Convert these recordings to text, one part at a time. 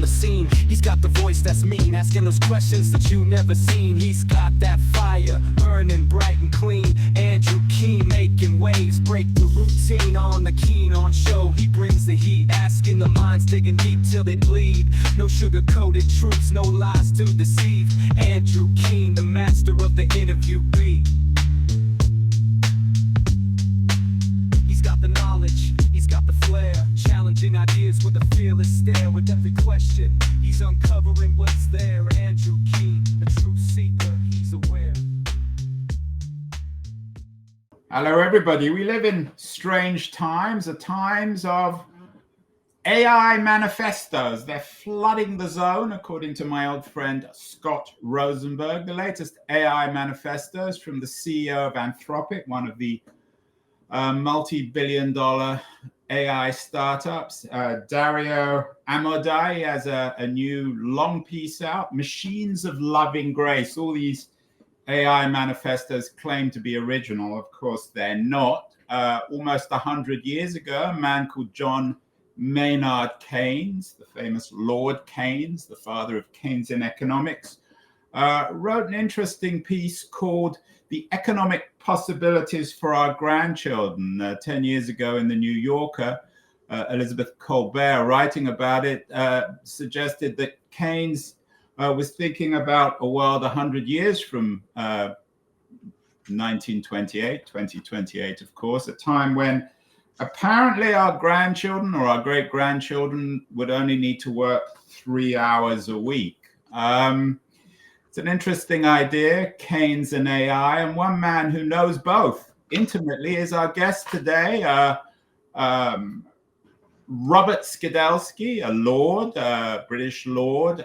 the scene. He's got the voice that's mean, asking those questions that you never seen. He's got that fire, burning bright and clean. Andrew Keen making waves, break the routine on the Keen on show. He brings the heat, asking the minds, digging deep till they bleed. No sugar-coated truths, no lies to deceive. Andrew Keen, the master of the interview beat. He's got the knowledge, he's got the flair, challenging ideas with a fearless stare. With every question, he's uncovering what's there. Andrew Keen, a truth seeker, he's aware. Hello everybody, we live in strange times, the times of AI manifestos. They're flooding the zone, according to my old friend Scott Rosenberg. The latest AI manifestos from the CEO of Anthropic, one of the multi-billion-dollar AI startups. Dario Amodei has a new long piece out, Machines of Loving Grace. All these AI manifestos claim to be original. Of course, they're not. Almost 100 years ago, a man called John Maynard Keynes, the famous Lord Keynes, the father of Keynesian economics, wrote an interesting piece called The Economic Possibilities for Our Grandchildren. 10 years ago in the New Yorker, Elizabeth Colbert, writing about it, suggested that Keynes was thinking about a world 100 years from 2028, of course, a time when apparently our grandchildren or our great-grandchildren would only need to work 3 hours a week. It's an interesting idea, Keynes and AI, and one man who knows both intimately is our guest today, Robert Skidelsky, a lord, British lord,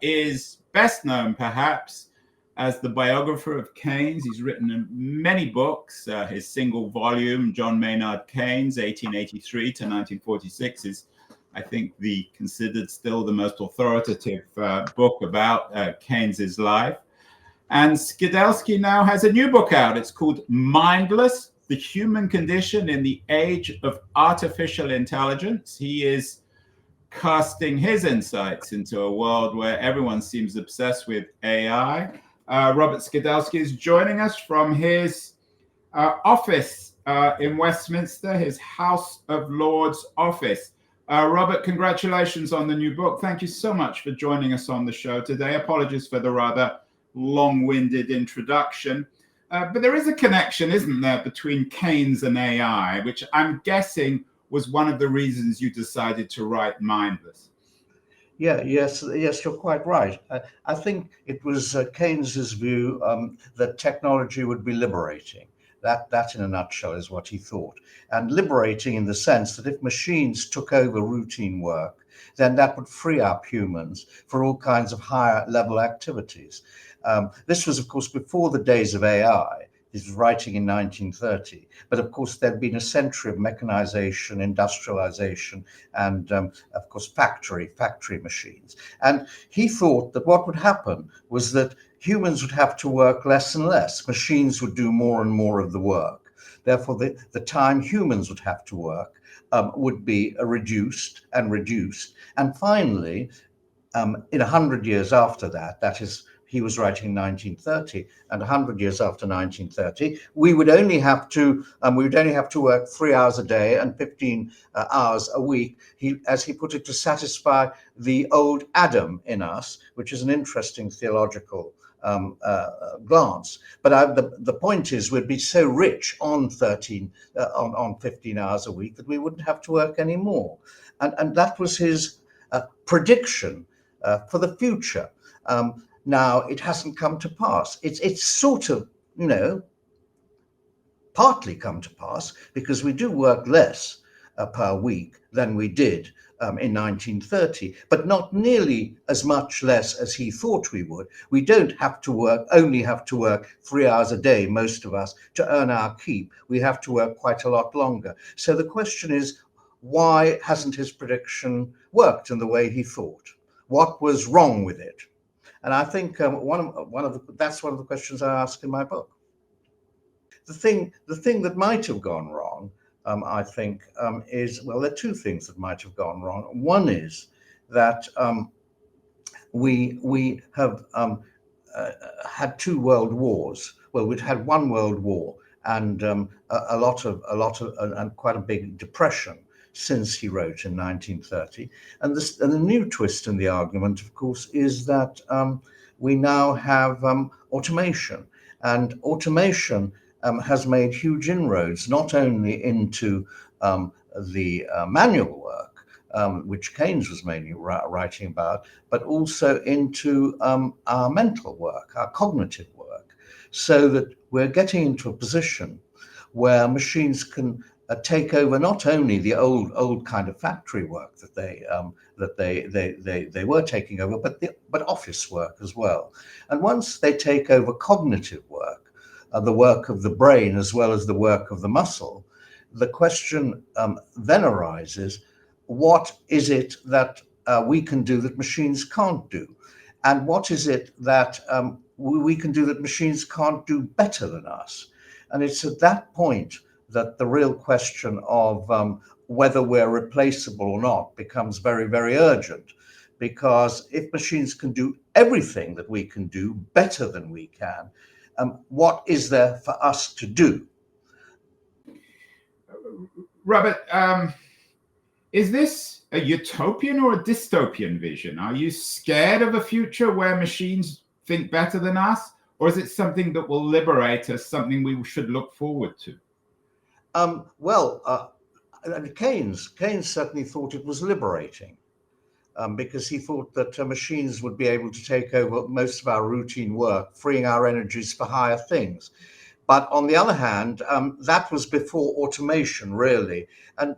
is best known perhaps as the biographer of Keynes. He's written many books. His single volume, John Maynard Keynes, 1883 to 1946, is, I think, considered still the most authoritative book about Keynes's life. And Skidelsky now has a new book out. It's called Mindless: The Human Condition in the Age of Artificial Intelligence. He is casting his insights into a world where everyone seems obsessed with AI. Robert Skidelsky is joining us from his office in Westminster, his House of Lords office. Robert, congratulations on the new book. Thank you so much for joining us on the show today. Apologies for the rather long-winded introduction. But there is a connection, isn't there, between Keynes and AI, which I'm guessing was one of the reasons you decided to write Mindless. Yes, you're quite right. I think it was Keynes's view that technology would be liberating. That in a nutshell is what he thought. And liberating in the sense that if machines took over routine work, then that would free up humans for all kinds of higher level activities. This was, of course, before the days of AI. This was writing in 1930. But of course, there'd been a century of mechanization, industrialization, and of course, factory machines. And he thought that what would happen was that humans would have to work less and less. Machines would do more and more of the work. Therefore, the time humans would have to work would be reduced. And finally, in 100 years after that, that is, he was writing in 1930, and 100 years after 1930, we would only have to work 3 hours a day and 15 hours a week. As he put it, to satisfy the old Adam in us, which is an interesting theological glance. But the point is, we'd be so rich on 15 hours a week that we wouldn't have to work anymore, and that was his prediction for the future. Now, it hasn't come to pass. It's sort of, partly come to pass, because we do work less per week than we did in 1930, but not nearly as much less as he thought we would. We don't only have to work 3 hours a day, most of us, to earn our keep. We have to work quite a lot longer. So the question is, why hasn't his prediction worked in the way he thought? What was wrong with it? And I think that's one of the questions I ask in my book. The thing that might have gone wrong, I think, is, well, there are two things that might have gone wrong. One is that we have had two world wars. Well, we'd had one world war and a lot of and quite a big depression since he wrote in 1930. And the new twist in the argument, of course, is that we now have automation, and automation has made huge inroads not only into the manual work, which Keynes was mainly writing about, but also into our mental work, our cognitive work, so that we're getting into a position where machines can take over not only the old kind of factory work that they were taking over, but office work as well. And once they take over cognitive work, the work of the brain as well as the work of the muscle, the question then arises: what is it that we can do that machines can't do? And what is it that we can do that machines can't do better than us? And it's at that point that the real question of whether we're replaceable or not becomes very, very urgent. Because if machines can do everything that we can do better than we can, what is there for us to do? Robert, is this a utopian or a dystopian vision? Are you scared of a future where machines think better than us? Or is it something that will liberate us, something we should look forward to? Keynes certainly thought it was liberating, because he thought that machines would be able to take over most of our routine work, freeing our energies for higher things. But on the other hand, that was before automation, really. And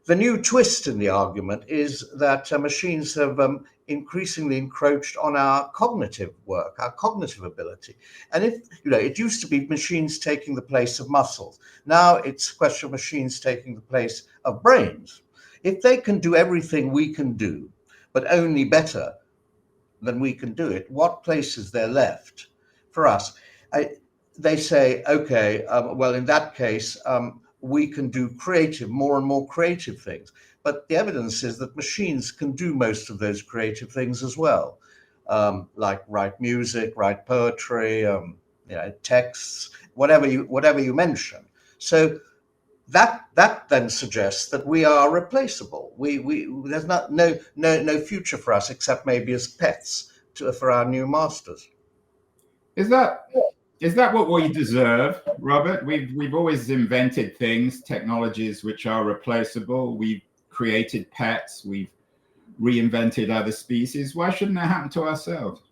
the new twist in the argument is that machines have increasingly encroached on our cognitive work, our cognitive ability. And if, it used to be machines taking the place of muscles. Now it's a question of machines taking the place of brains. If they can do everything we can do, but only better than we can do it, what place is there left for us? They say, okay, well, in that case, we can do more and more creative things. But the evidence is that machines can do most of those creative things as well, like write music, write poetry, texts, whatever you mention. So that then suggests that we are replaceable. There's no future for us except maybe as pets for our new masters. Is that what we deserve, Robert? We've always invented things, technologies which are replaceable. We've created pets. We've reinvented other species. Why shouldn't that happen to ourselves?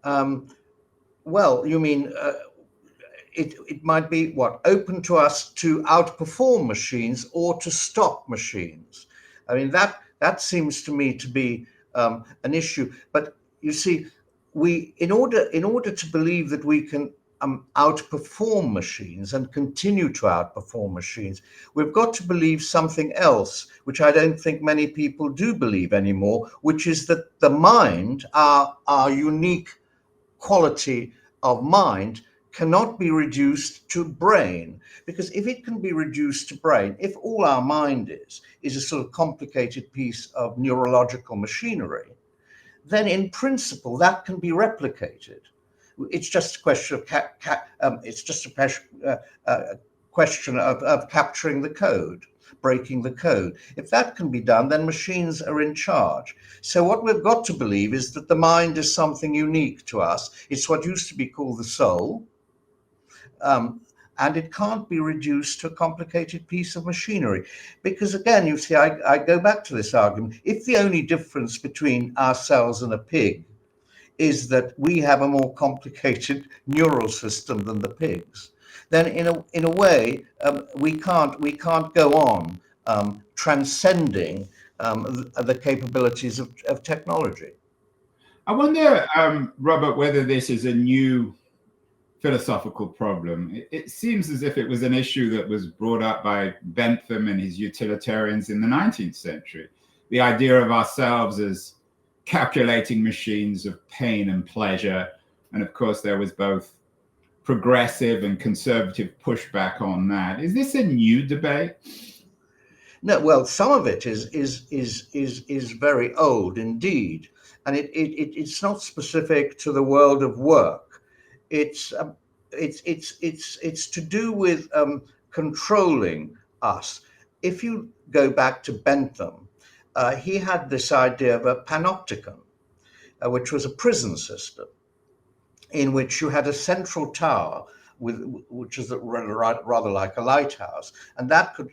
Well, you mean it might be open to us to outperform machines or to stop machines. I mean, that seems to me to be an issue. But you see, in order to believe that we can outperform machines and continue to outperform machines, we've got to believe something else, which I don't think many people do believe anymore, which is that the mind, our unique quality of mind, cannot be reduced to brain. Because if it can be reduced to brain, if all our mind is a sort of complicated piece of neurological machinery, then in principle that can be replicated. It's just a question of capturing the code, breaking the code. If that can be done, then machines are in charge. So what we've got to believe is that the mind is something unique to us. It's what used to be called the soul, and it can't be reduced to a complicated piece of machinery. Because again, you see, I go back to this argument. If the only difference between ourselves and a pig is that we have a more complicated neural system than the pigs, then in a way, we can't go on transcending the capabilities of technology. I wonder, Robert, whether this is a new philosophical problem. It seems as if it was an issue that was brought up by Bentham and his utilitarians in the 19th century. The idea of ourselves as calculating machines of pain and pleasure. And of course, there was both progressive and conservative pushback on that. Is this a new debate? No, well, some of it is very old indeed, and it's not specific to the world of work. It's it's to do with controlling us. If you go back to Bentham, he had this idea of a panopticon, which was a prison system in which you had a central tower which is rather like a lighthouse, and that could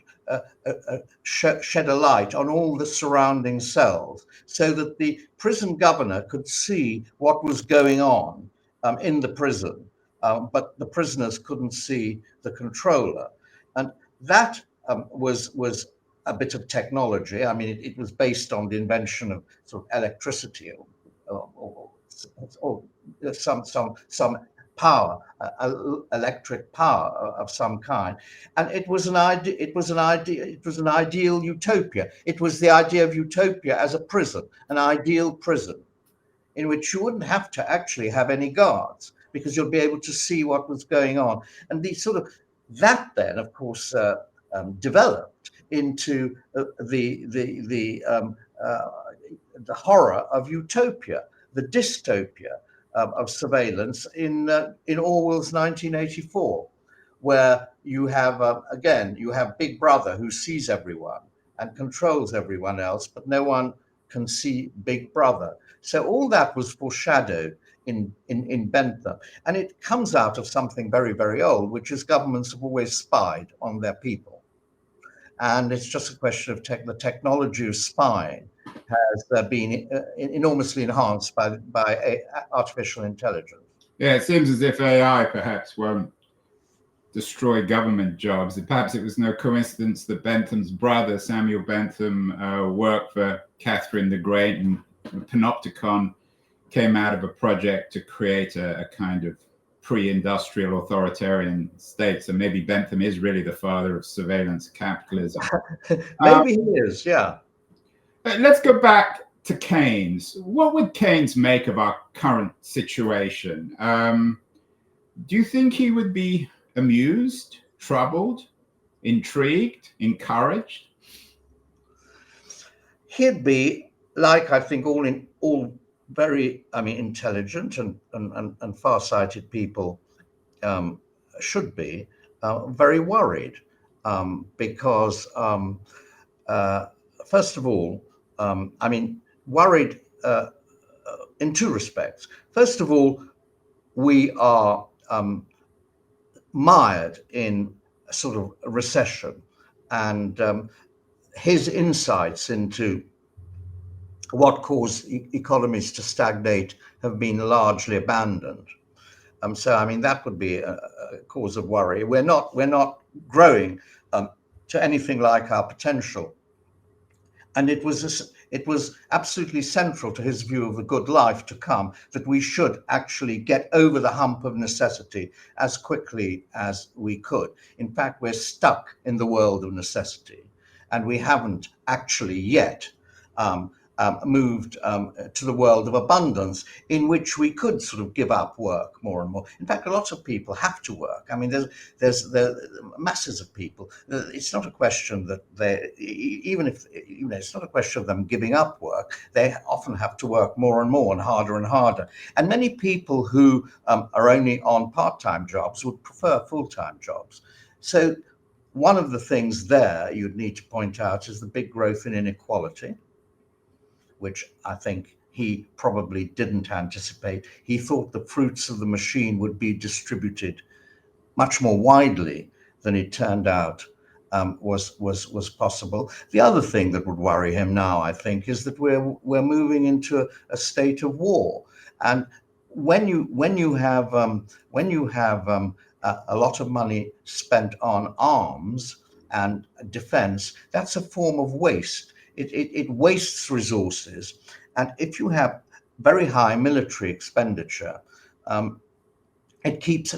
shed a light on all the surrounding cells, so that the prison governor could see what was going on in the prison, but the prisoners couldn't see the controller, and that was a bit of technology. I mean, it was based on the invention of sort of electricity or some power, electric power of some kind, and it was an idea. It was an ideal utopia. It was the idea of utopia as a prison, an ideal prison, in which you wouldn't have to actually have any guards because you'll be able to see what was going on. And the sort of that then, of course, developed into the horror of utopia, the dystopia of surveillance in Orwell's 1984, where you have again you have Big Brother who sees everyone and controls everyone else, but no one can see Big Brother. So all that was foreshadowed in Bentham, and it comes out of something very, very old, which is governments have always spied on their people, and it's just a question of the technology of spying has been enormously enhanced by artificial intelligence. Yeah, it seems as if AI perhaps won't destroy government jobs. Perhaps it was no coincidence that Bentham's brother, Samuel Bentham, worked for Catherine the Great, and Panopticon came out of a project to create a kind of pre-industrial authoritarian state. So maybe Bentham is really the father of surveillance capitalism. Maybe he is, yeah. Let's go back to Keynes. What would Keynes make of our current situation? Do you think he would be amused, troubled, intrigued, encouraged? He'd be, like I think all very, intelligent and far-sighted people should be, very worried, because first of all, worried in two respects. First of all, we are mired in a sort of a recession, and his insights into what caused economies to stagnate have been largely abandoned. So that would be a cause of worry. We're not growing to anything like our potential, and it was absolutely central to his view of the good life to come that we should actually get over the hump of necessity as quickly as we could. In fact, we're stuck in the world of necessity, and we haven't actually yet moved to the world of abundance, in which we could sort of give up work more and more. In fact, a lot of people have to work. There's masses of people. It's not a question that it's not a question of them giving up work. They often have to work more and more and harder. And many people who are only on part-time jobs would prefer full-time jobs. So one of the things there you'd need to point out is the big growth in inequality, which I think he probably didn't anticipate. He thought the fruits of the machine would be distributed much more widely than it turned out was possible. The other thing that would worry him now, I think, is that we're moving into a state of war, and when you have a lot of money spent on arms and defense, that's a form of waste. It wastes resources, and if you have very high military expenditure, it keeps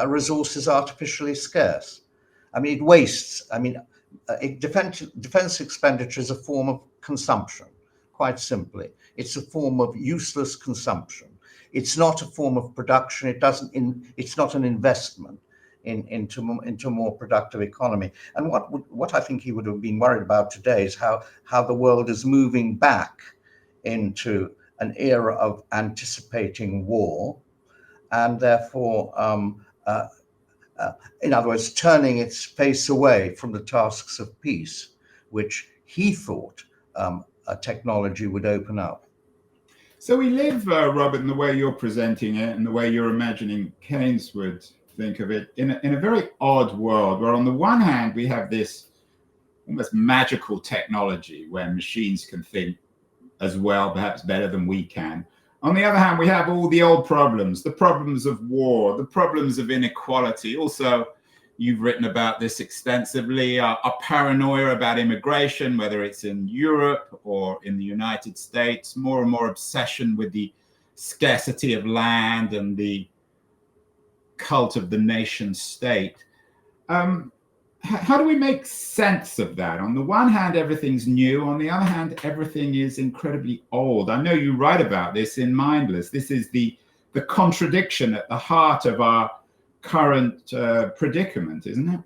resources artificially scarce. It wastes. Defense expenditure is a form of consumption. Quite simply, it's a form of useless consumption. It's not a form of production. It's not an investment. into a more productive economy. And what I think he would have been worried about today is how the world is moving back into an era of anticipating war, and therefore, in other words, turning its face away from the tasks of peace, which he thought a technology would open up. So we live, Robert, in the way you're presenting it and the way you're imagining Keynes would think of it, in a very odd world where on the one hand we have this almost magical technology where machines can think as well, perhaps better than we can. On the other hand, we have all the old problems, the problems of war, the problems of inequality. Also, you've written about this extensively, a paranoia about immigration, whether it's in Europe or in the United States, more and more obsession with the scarcity of land and the cult of the nation state. How do we make sense of that? On the one hand, everything's new. On the other hand, everything is incredibly old. I know you write about this in Mindless. This is the contradiction at the heart of our current predicament, isn't it?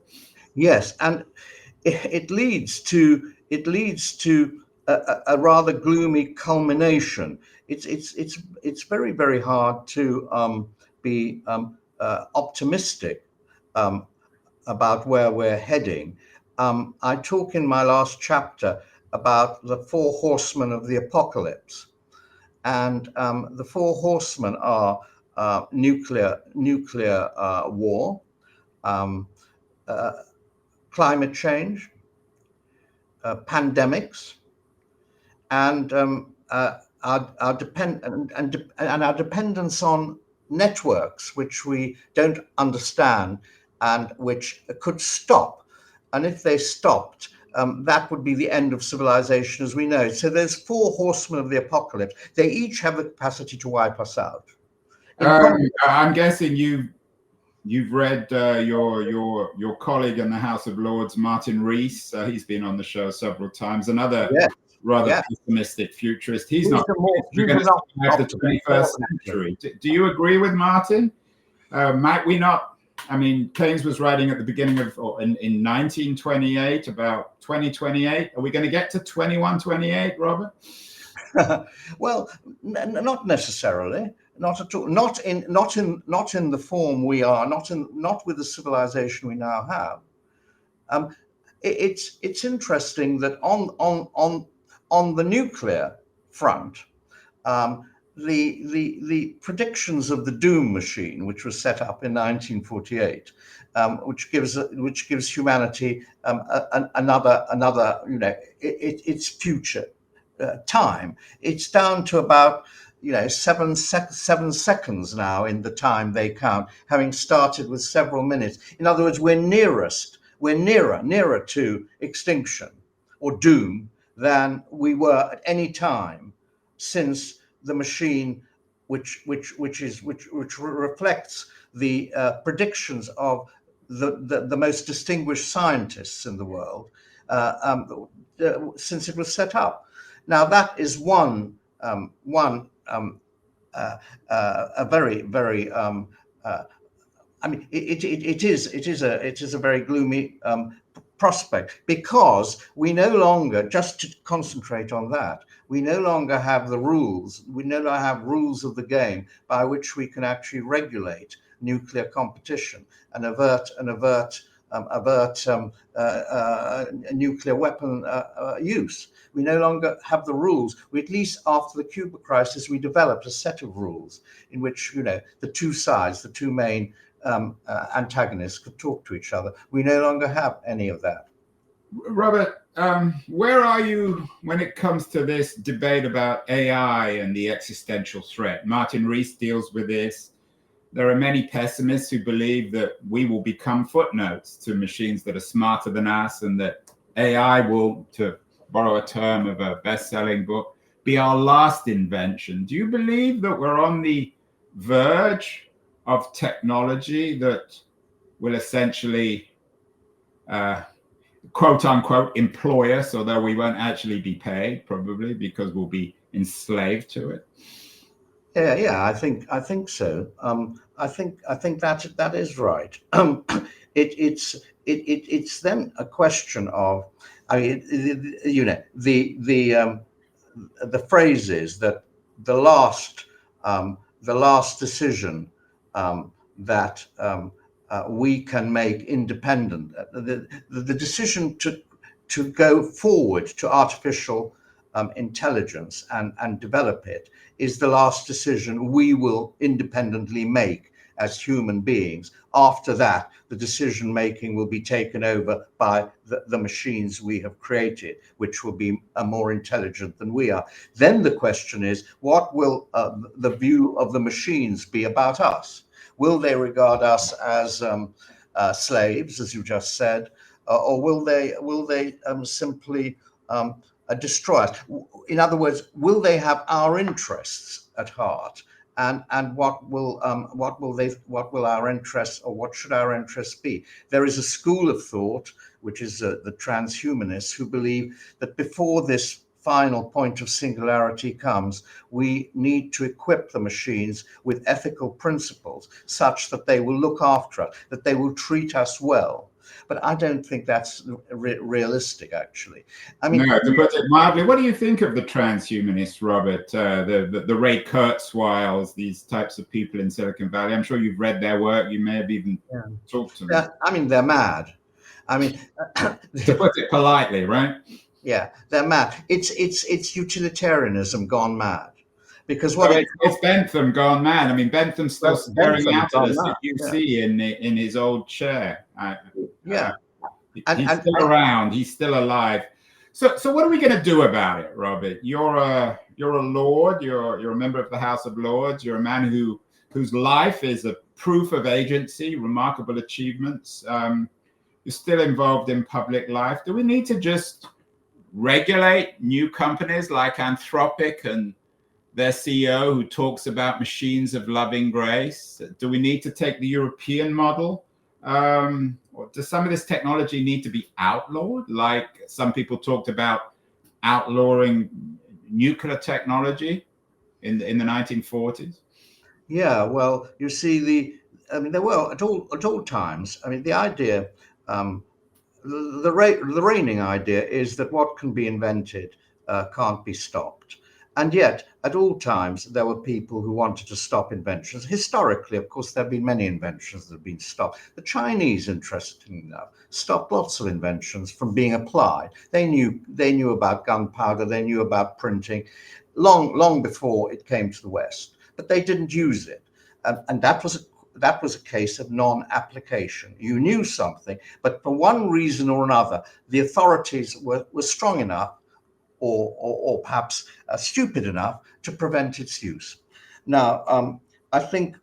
Yes, and it leads to a rather gloomy culmination. It's very, very hard to be optimistic about where we're heading. I talk in my last chapter about the four horsemen of the apocalypse, and the four horsemen are nuclear war, climate change, pandemics, and our dependence on networks which we don't understand and which could stop. And if they stopped, that would be the end of civilization as we know it. So there's four horsemen of the apocalypse. They each have the capacity to wipe us out. I'm guessing you've read your colleague in the House of Lords, Martin Rees. He's been on the show several times. Another rather pessimistic futurist. He's not going to survive the 21st century. Do you agree with Martin? Might we not? I mean, Keynes was writing at the beginning of, or in 1928 about 2028. Are we going to get to 2128, Robert? Well, not necessarily. Not at all. Not in the form we are. Not with the civilization we now have. It's interesting that on the nuclear front, the predictions of the Doom machine, which was set up in 1948, which gives humanity another its future time. It's down to about 7 seconds now in the time they count, having started with several minutes. In other words, we're nearer to extinction or doom than we were at any time since the machine, which reflects the predictions of the most distinguished scientists in the world, since it was set up. Now that is one a very, very I mean, it is a very gloomy prospect, because we no longer, just to concentrate on that, we no longer have the rules. We no longer have rules of the game by which we can actually regulate nuclear competition and avert nuclear weapon use. We no longer have the rules. We, at least after the Cuba crisis, we developed a set of rules in which the two sides, the two main antagonists, could talk to each other. We no longer have any of that. Robert, where are you when it comes to this debate about AI and the existential threat? Martin Rees deals with this. There are many pessimists who believe that we will become footnotes to machines that are smarter than us, and that AI will, to borrow a term of a best-selling book, be our last invention. Do you believe that we're on the verge of technology that will essentially quote unquote employ us, although we won't actually be paid, probably, because we'll be enslaved to it? Yeah. I think so. I think that is right. It's then a question of, I mean, the phrase is that the last decision that we can make independent, the decision to go forward to artificial intelligence and develop it is the last decision we will independently make as human beings. After that, the decision making will be taken over by the machines we have created, which will be more intelligent than we are. Then the question is, what will the view of the machines be about us? Will they regard us as slaves, as you just said, or will they simply destroy us? In other words, will they have our interests at heart? And what will our interests, or what should our interests be? There is a school of thought, which is the transhumanists, who believe that before this final point of singularity comes, we need to equip the machines with ethical principles such that they will look after us, that they will treat us well. But I don't think that's realistic, actually. I mean, no, to put it mildly, what do you think of the transhumanists, Robert? The Ray Kurzweils, these types of people in Silicon Valley. I'm sure you've read their work. You may have even talked to them. Yeah, I mean, they're mad. I mean, to put it politely, right? Yeah, they're mad. It's utilitarianism gone mad. Because it's Bentham gone mad. I mean, Bentham's still staring out at us, if you see in his old chair. He's still around. He's still alive. So what are we going to do about it, Robert? You're a lord. You're a member of the House of Lords. You're a man whose life is a proof of agency, remarkable achievements. You're still involved in public life. Do we need to just regulate new companies like Anthropic and their CEO who talks about machines of loving grace? Do we need to take the European model? Or does some of this technology need to be outlawed? Like some people talked about outlawing nuclear technology in the 1940s? Yeah, well, you see, there were at all times. I mean, the idea, the reigning idea is that what can be invented can't be stopped. And yet, at all times, there were people who wanted to stop inventions. Historically, of course, there have been many inventions that have been stopped. The Chinese, interestingly enough, stopped lots of inventions from being applied. They knew about gunpowder, they knew about printing, long before it came to the West, but they didn't use it. And that was a case of non-application. You knew something, but for one reason or another, the authorities were strong enough or perhaps stupid enough to prevent its use. Now, I think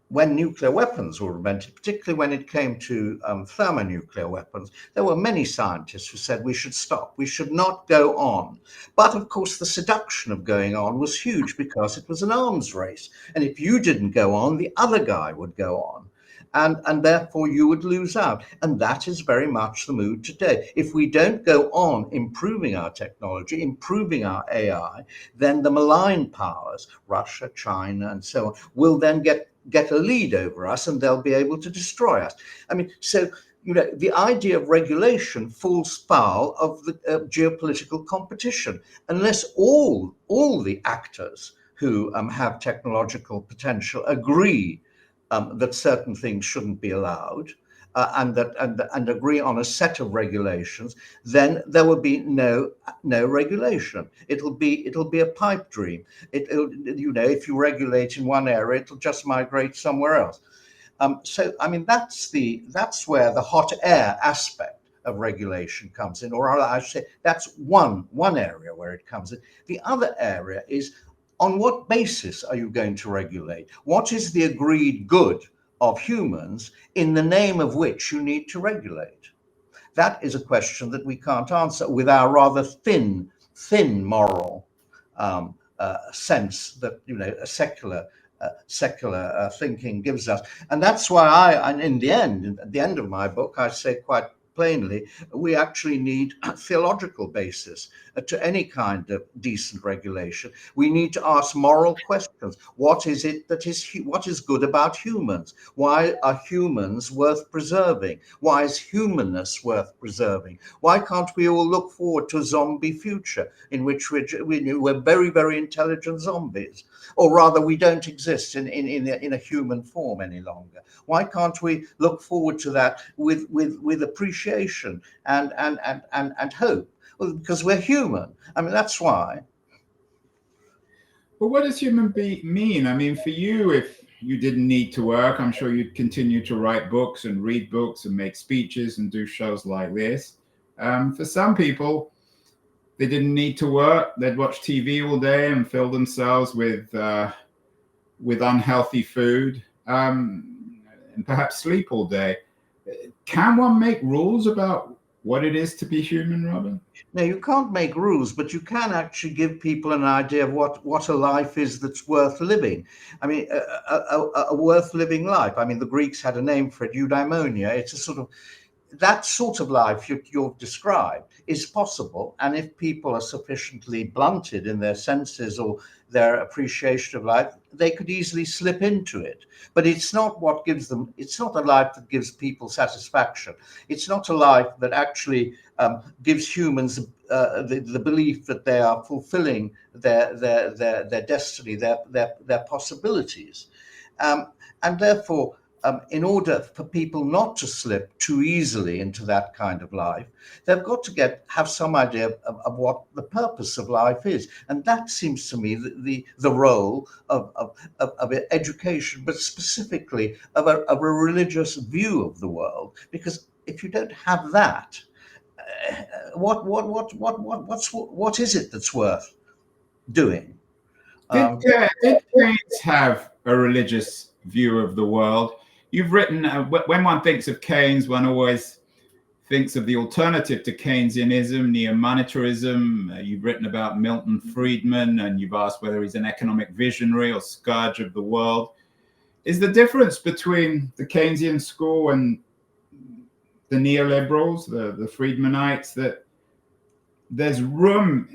when nuclear weapons were invented, particularly when it came to thermonuclear weapons, there were many scientists who said we should stop, we should not go on. But of course, the seduction of going on was huge because it was an arms race. And if you didn't go on, the other guy would go on. And therefore you would lose out. And that is very much the mood today. If we don't go on improving our technology, improving our AI, then the malign powers, Russia, China, and so on, will then get a lead over us, and they'll be able to destroy us. I mean, so the idea of regulation falls foul of the geopolitical competition, unless all the actors who have technological potential agree that certain things shouldn't be allowed, and agree on a set of regulations, then there will be no regulation. It'll be a pipe dream. If you regulate in one area, it'll just migrate somewhere else. So I mean, that's where the hot air aspect of regulation comes in, or I should say that's one area where it comes in. The other area is, on what basis are you going to regulate? What is the agreed good of humans in the name of which you need to regulate? That is a question that we can't answer with our rather thin moral sense that a secular thinking gives us. And that's why at the end of my book, I say quite plainly, we actually need a theological basis to any kind of decent regulation. We need to ask moral questions. What is it that what is good about humans? Why are humans worth preserving? Why is humanness worth preserving? Why can't we all look forward to a zombie future in which we're very, very intelligent zombies? Or rather, we don't exist in a human form any longer. Why can't we look forward to that with appreciation and hope? Well, because we're human. I mean, that's why. But what does human mean? I mean, for you, if you didn't need to work, I'm sure you'd continue to write books and read books and make speeches and do shows like this. For some people, they didn't need to work. They'd watch TV all day and fill themselves with unhealthy food, and perhaps sleep all day. Can one make rules about what it is to be human, Robin? No, you can't make rules, but you can actually give people an idea of what a life is that's worth living. I mean, a worth living life. I mean, the Greeks had a name for it, eudaimonia. It's a sort of, that sort of life you've described is possible. And if people are sufficiently blunted in their senses or their appreciation of life, they could easily slip into it. But it's not what gives them, it's not a life that gives people satisfaction. It's not a life that actually gives humans the belief that they are fulfilling their destiny, their possibilities. And therefore, in order for people not to slip too easily into that kind of life, they've got to have some idea of what the purpose of life is. And that seems to me the role of education, but specifically of a religious view of the world. Because if you don't have that, what is it that's worth doing? Did Keynes have a religious view of the world? You've written, when one thinks of Keynes, one always thinks of the alternative to Keynesianism, neo-monetarism. You've written about Milton Friedman, and you've asked whether he's an economic visionary or scourge of the world. Is the difference between the Keynesian school and the neoliberals, the Friedmanites, that there's room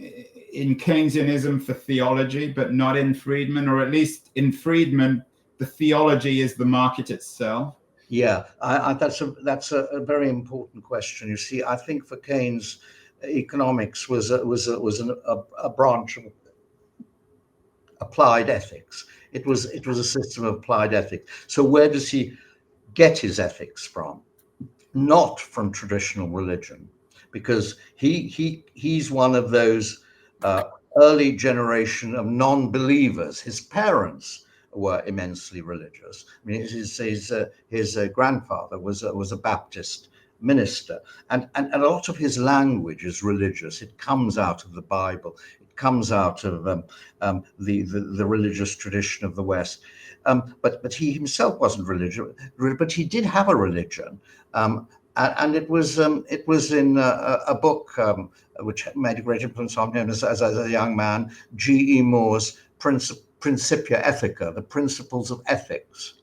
in Keynesianism for theology, but not in Friedman, or at least in Friedman, the theology is the market itself? Yeah, that's a very important question. You see, I think for Keynes, economics was a branch of applied ethics. It was a system of applied ethics. So where does he get his ethics from? Not from traditional religion, because he's one of those early generation of non-believers. His parents were immensely religious. I mean, his grandfather was a Baptist minister, and a lot of his language is religious. It comes out of the Bible. It comes out of the religious tradition of the West. But he himself wasn't religious. But he did have a religion, and it was in a book which made a great influence on him as a young man, G.E. Moore's Principia Ethica, the Principles of Ethics.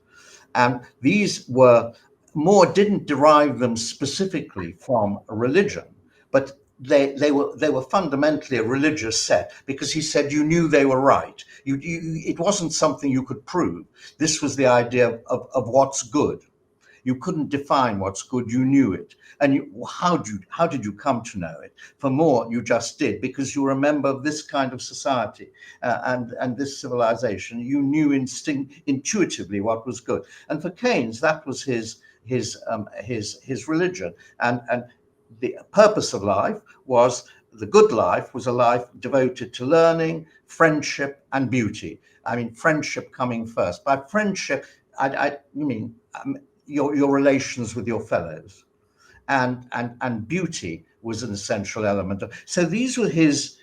And these Moore didn't derive them specifically from a religion, but they were fundamentally a religious set, because he said you knew they were right. It wasn't something you could prove. This was the idea of what's good. You couldn't define what's good, you knew it. And how did you come to know it? For Moore, you just did, because you were a member of this kind of society and this civilization. You knew intuitively what was good. And for Keynes, that was his religion. And the purpose of life was, the good life was a life devoted to learning, friendship, and beauty. I mean, friendship coming first. By friendship, I mean your relations with your fellows, and beauty was an essential element. So these were his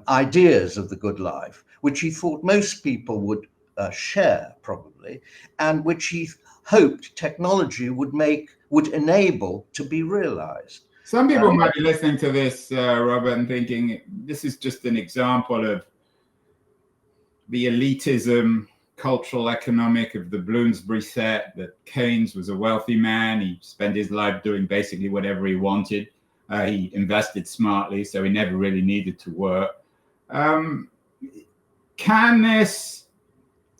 ideas of the good life, which he thought most people would share probably, and which he hoped technology would enable to be realized. Some people might be listening to this, Robert, and thinking this is just an example of the elitism cultural economic of the Bloomsbury set, that Keynes was a wealthy man. He spent his life doing basically whatever he wanted. He invested smartly, so he never really needed to work. Can this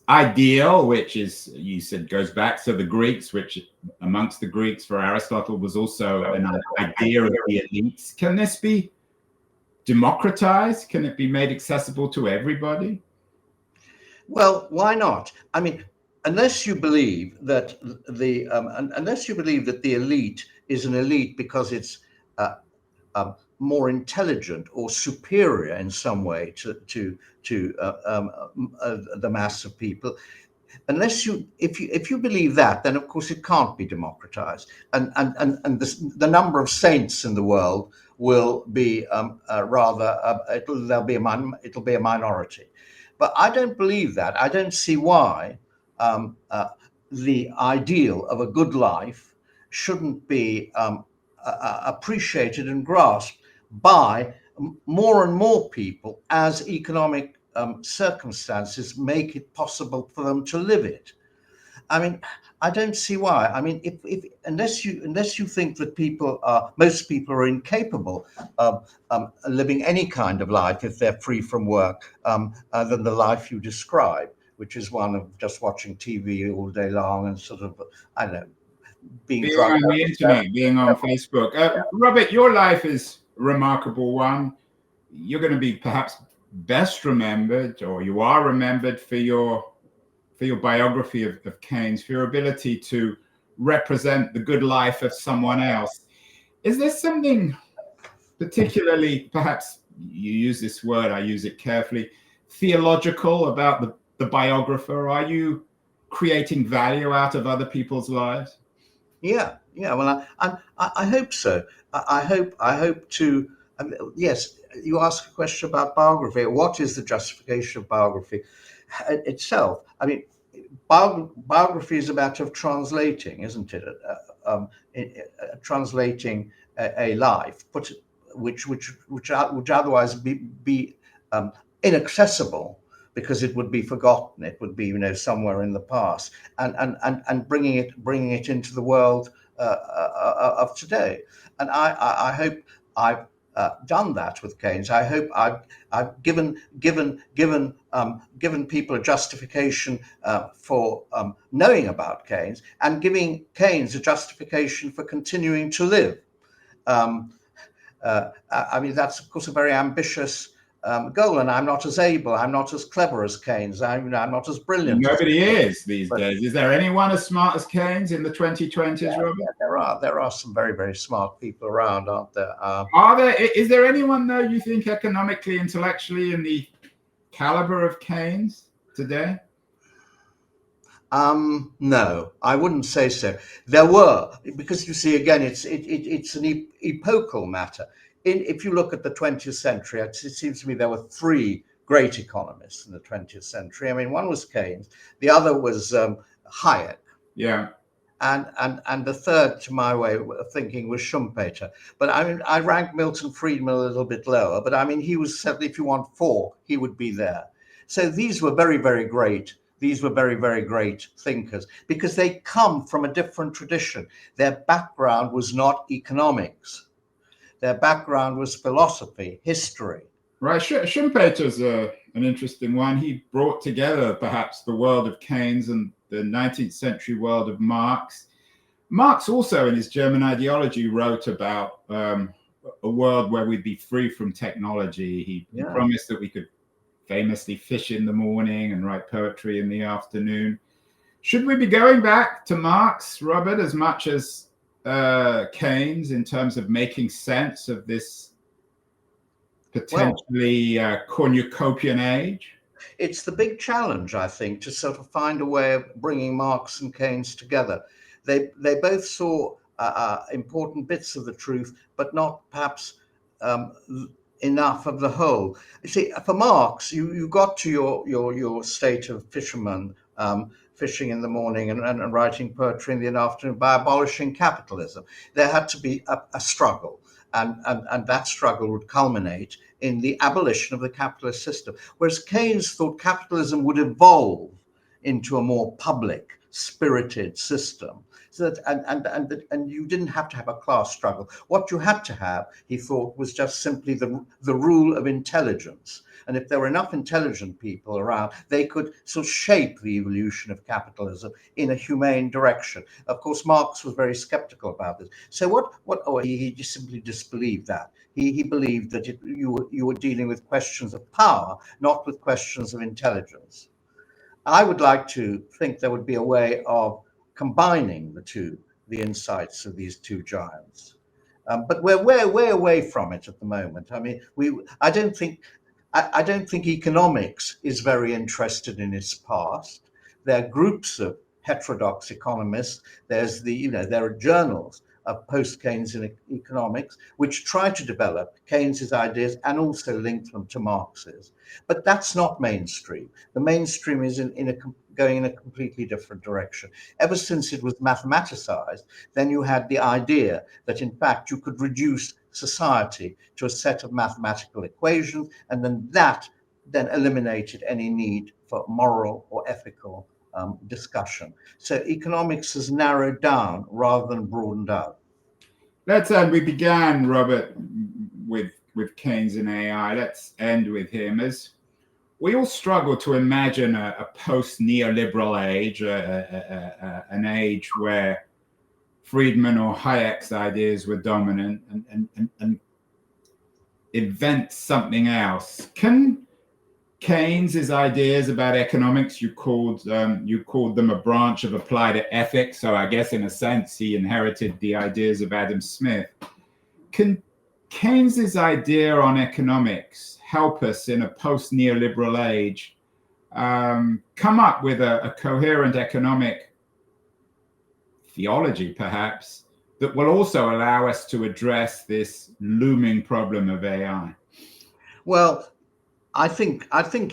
ideal, which is, you said, goes back to the Greeks, which amongst the Greeks for Aristotle was also an idea of the elites, can this be democratized? Can it be made accessible to everybody? Well, why not? I mean, unless you believe that the elite is an elite because it's more intelligent or superior in some way to the mass of people. If you believe that, then of course it can't be democratized, and the number of saints in the world will be it'll be a minority. But I don't believe that. I don't see why the ideal of a good life shouldn't be appreciated and grasped by more and more people as economic circumstances make it possible for them to live it. I mean, I don't see why. I mean, if unless you think that most people are incapable of living any kind of life if they're free from work, than the life you describe, which is one of just watching TV all day long and sort of, I don't know, being on the internet, being on Facebook. Robert, your life is a remarkable one. You're going to be perhaps best remembered, or you are remembered for your biography of Keynes, for your ability to represent the good life of someone else. Is there something particularly, perhaps you use this word, I use it carefully, theological about the biographer? Are you creating value out of other people's lives? Yeah. Well, I hope so. I hope to. Yes, you ask a question about biography. What is the justification of biography itself? I mean, biography is a matter of translating, isn't it? Translating a life, which would otherwise be inaccessible, because it would be forgotten. It would be, somewhere in the past, and bringing it into the world of today. And I hope I've done that with Keynes. I hope I've given people a justification for knowing about Keynes, and giving Keynes a justification for continuing to live. I mean, that's of course a very ambitious goal, and I'm not as able, I'm not as clever as Keynes. I'm not as brilliant. Nobody is these days. Is there anyone as smart as Keynes in the 2020s, Robert? Yeah, there are some very, very smart people around, aren't there? Is there anyone, though, you think economically, intellectually, in the caliber of Keynes today? No, I wouldn't say so. There were, because you see, again, it's an epochal matter. If you look at the 20th century, it seems to me there were three great economists in the 20th century. I mean, one was Keynes, the other was Hayek. Yeah. And the third, to my way of thinking, was Schumpeter. But I mean, I rank Milton Friedman a little bit lower, but I mean, he was certainly, if you want four, he would be there. So these were very, very great. These were very, very great thinkers, because they come from a different tradition. Their background was not economics. Their background was philosophy, history. Right. Schumpeter's an interesting one. He brought together perhaps the world of Keynes and the 19th century world of Marx. Marx also, in his German ideology, wrote about a world where we'd be free from technology. He promised that we could famously fish in the morning and write poetry in the afternoon. Should we be going back to Marx, Robert, as much as Keynes, in terms of making sense of this potentially cornucopian age? It's the big challenge, I think, to sort of find a way of bringing Marx and Keynes together. They both saw important bits of the truth, but not perhaps enough of the whole. You see, for Marx, you got to your state of fisherman, fishing in the morning and writing poetry in the afternoon, by abolishing capitalism. There had to be a struggle, and that struggle would culminate in the abolition of the capitalist system. Whereas Keynes thought capitalism would evolve into a more public, spirited system. So that, and you didn't have to have a class struggle. What you had to have, he thought, was just simply the rule of intelligence. And if there were enough intelligent people around, they could sort of shape the evolution of capitalism in a humane direction. Of course, Marx was very skeptical about this. So he just simply disbelieved that. He believed that you were dealing with questions of power, not with questions of intelligence. I would like to think there would be a way of combining the insights of these two giants. But we're way away from it at the moment. I mean, I don't think economics is very interested in its past. There are groups of heterodox economists. There are journals of post-Keynesian economics which try to develop Keynes's ideas and also link them to Marx's. But that's not mainstream. The mainstream is going in a completely different direction. Ever since it was mathematicized, then you had the idea that in fact you could reduce society to a set of mathematical equations, and then that eliminated any need for moral or ethical discussion. So economics has narrowed down rather than broadened out. We began, Robert, with Keynes and AI. Let's end with him. As we all struggle to imagine a post-neoliberal age, an age where Friedman or Hayek's ideas were dominant, and invent something else. Can Keynes's ideas about economics, you called them a branch of applied ethics, so I guess in a sense he inherited the ideas of Adam Smith. Can Keynes's idea on economics help us in a post-neoliberal age come up with a coherent economic theology, perhaps, that will also allow us to address this looming problem of AI? Well, I think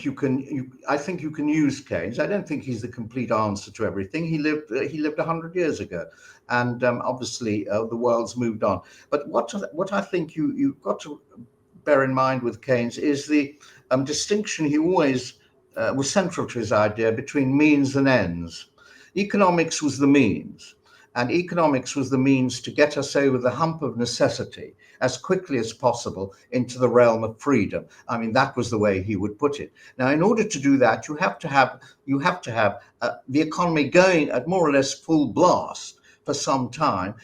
you can use Keynes. I don't think he's the complete answer to everything. He lived 100 years ago, and obviously the world's moved on. But what I think you've got to bear in mind with Keynes is the distinction he always was central to his idea between means and ends. Economics was the means. And economics was the means to get us over the hump of necessity as quickly as possible into the realm of freedom. I mean, that was the way he would put it. Now, in order to do that, you have to have the economy going at more or less full blast for some time.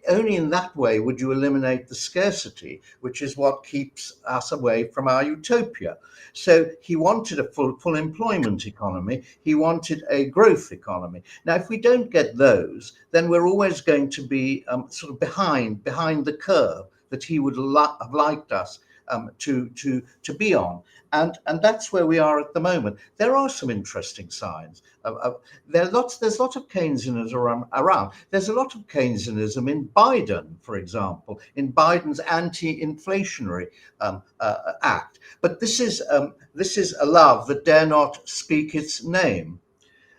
Only in that way would you eliminate the scarcity, which is what keeps us away from our utopia. So he wanted a full employment economy. He wanted a growth economy. Now, if we don't get those, then we're always going to be sort of behind the curve that he would have liked us to be on. And that's where we are at the moment. There are some interesting signs. There's lots of Keynesianism around. There's a lot of Keynesianism in Biden, for example, in Biden's anti-inflationary act. But this is a love that dare not speak its name.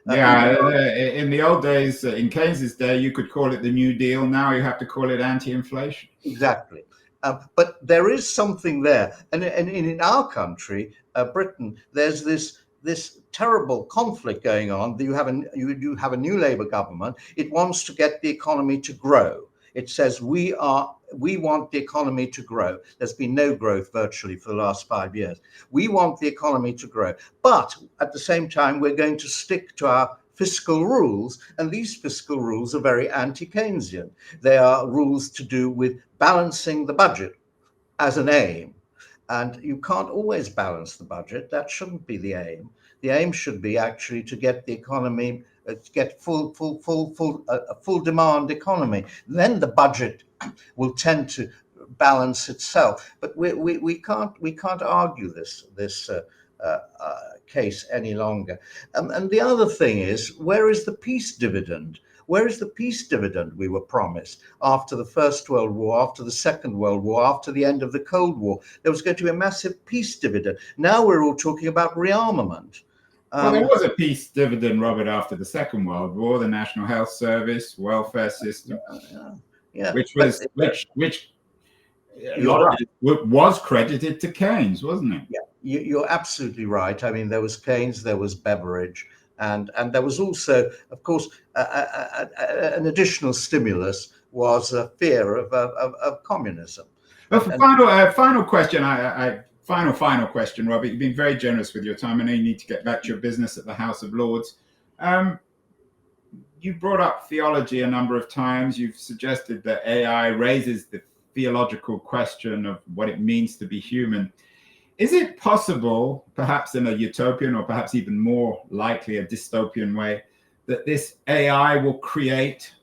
In the old days, in Keynes's day, you could call it the New Deal. Now you have to call it anti-inflation. Exactly. But there is something there, and in our country, Britain, there's this terrible conflict going on. You have a new Labour government. It wants to get the economy to grow. It says we want the economy to grow. There's been no growth virtually for the last 5 years. We want the economy to grow, but at the same time, we're going to stick to our fiscal rules, and these fiscal rules are very anti-Keynesian. They are rules to do with balancing the budget as an aim, and you can't always balance the budget. That shouldn't be the aim. The aim should be actually to get the economy, to get a full demand economy. Then the budget will tend to balance itself. But we can't argue this case any longer. And the other thing is, where is the peace dividend? Where is the peace dividend we were promised after the First World War, after the Second World War, after the end of the Cold War? There was going to be a massive peace dividend. Now we're all talking about rearmament. Well, there was a peace dividend, Robert, after the Second World War, the National Health Service, welfare system, which was credited to Keynes, wasn't it? Yeah, you're absolutely right. I mean, there was Keynes, there was Beveridge, And there was also, of course, an additional stimulus was a fear of communism. Well, for final question, final question, Robert. You've been very generous with your time. I know you need to get back to your business at the House of Lords. You brought up theology a number of times. You've suggested that AI raises the theological question of what it means to be human. Is it possible, perhaps in a utopian or perhaps even more likely a dystopian way, that this AI will create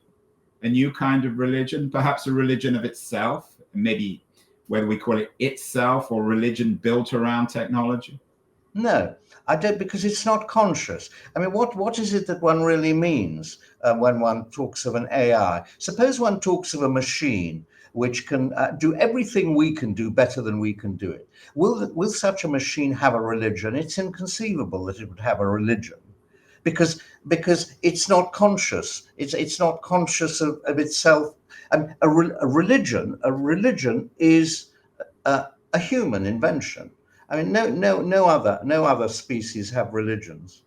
a new kind of religion, perhaps a religion of itself, maybe whether we call it itself or religion built around technology? No, I don't, because it's not conscious. I mean, what is it that one really means when one talks of an AI? Suppose one talks of a machine which can do everything we can do better than we can do it. Will such a machine have a religion? It's inconceivable that it would have a religion, because it's not conscious. It's not conscious of itself. A religion is a human invention. I mean, no other species have religions.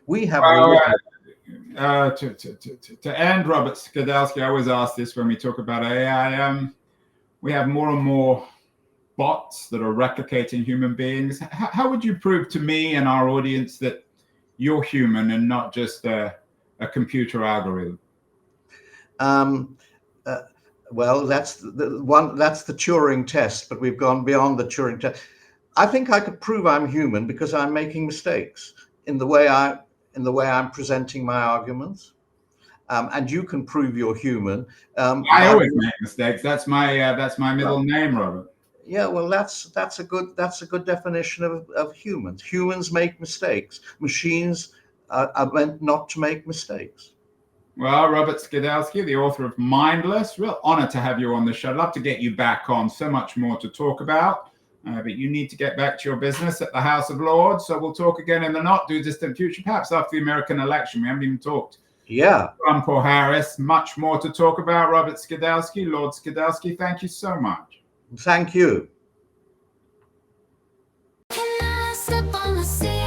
We have religions. To end, Robert Skidelsky, I always ask this when we talk about AI. We have more and more bots that are replicating human beings. How would you prove to me and our audience that you're human and not just a computer algorithm? Well, that's the Turing test, but we've gone beyond the Turing test. I think I could prove I'm human because I'm making mistakes in the way I'm presenting my arguments. And you can prove you're human. I always make mistakes. That's my middle name, Robert. Yeah, well, that's a good definition of humans. Humans make mistakes. Machines are meant not to make mistakes. Well, Robert Skidelsky, the author of Mindless, real honor to have you on the show. I'd love to get you back on. So much more to talk about. But you need to get back to your business at the House of Lords. So we'll talk again in the not too distant future, perhaps after the American election. We haven't even talked. Yeah. Trump or Harris. Much more to talk about. Robert Skidelsky, Lord Skidelsky, thank you so much. Thank you. Can I step on the sea?